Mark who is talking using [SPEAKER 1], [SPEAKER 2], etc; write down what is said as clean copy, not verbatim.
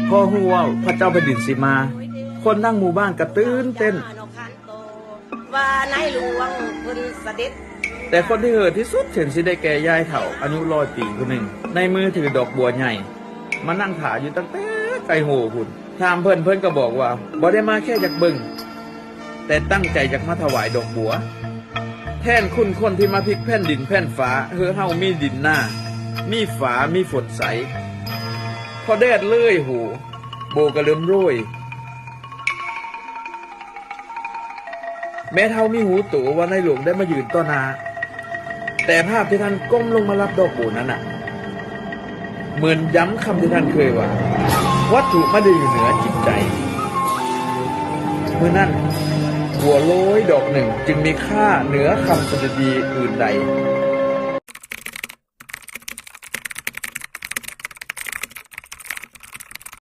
[SPEAKER 1] พอฮู้ว่าพระเจ้าแผ่นดินสิมา คนทั้งหมู่บ้านก็ตื่นเต้น
[SPEAKER 2] ว่าในหลวงเพิ่นเสด็จ
[SPEAKER 1] แต่คนที่เหิดที่สุดถึงสิได้แก่ยายเฒ่าอายุ100 ปีคนหนึ่งในมือถือดอกบัวใหญ่มานั่งถาอยู่ตั้งแต่ไกลโหพุ่นถามเพิ่นก็บอกว่าบ่ได้มาแค่จากเบิ่งแต่ตั้งใจจากมาถวายดอกบัวแทนคุณคนที่มาพลิกแผ่นดินแผ่นฟ้าเฮือเฮามีดินหน้ามีฝามีฝนใสพอแดดเลยหูโบก็เริ่มโรยแม้เท่ามีหูตัวว่าในหลวงได้มายืนต่อหน้าแต่ภาพที่ท่านก้มลงมารับดอกบัวนั้นน่ะเหมือนย้ำคำที่ท่านเคยว่าวัตถุไม่ได้อยู่เหนือจิตใจเมื่อนั้นบัวโรยดอกหนึ่งจึงมีค่าเหนือคำสดุดีอื่นใด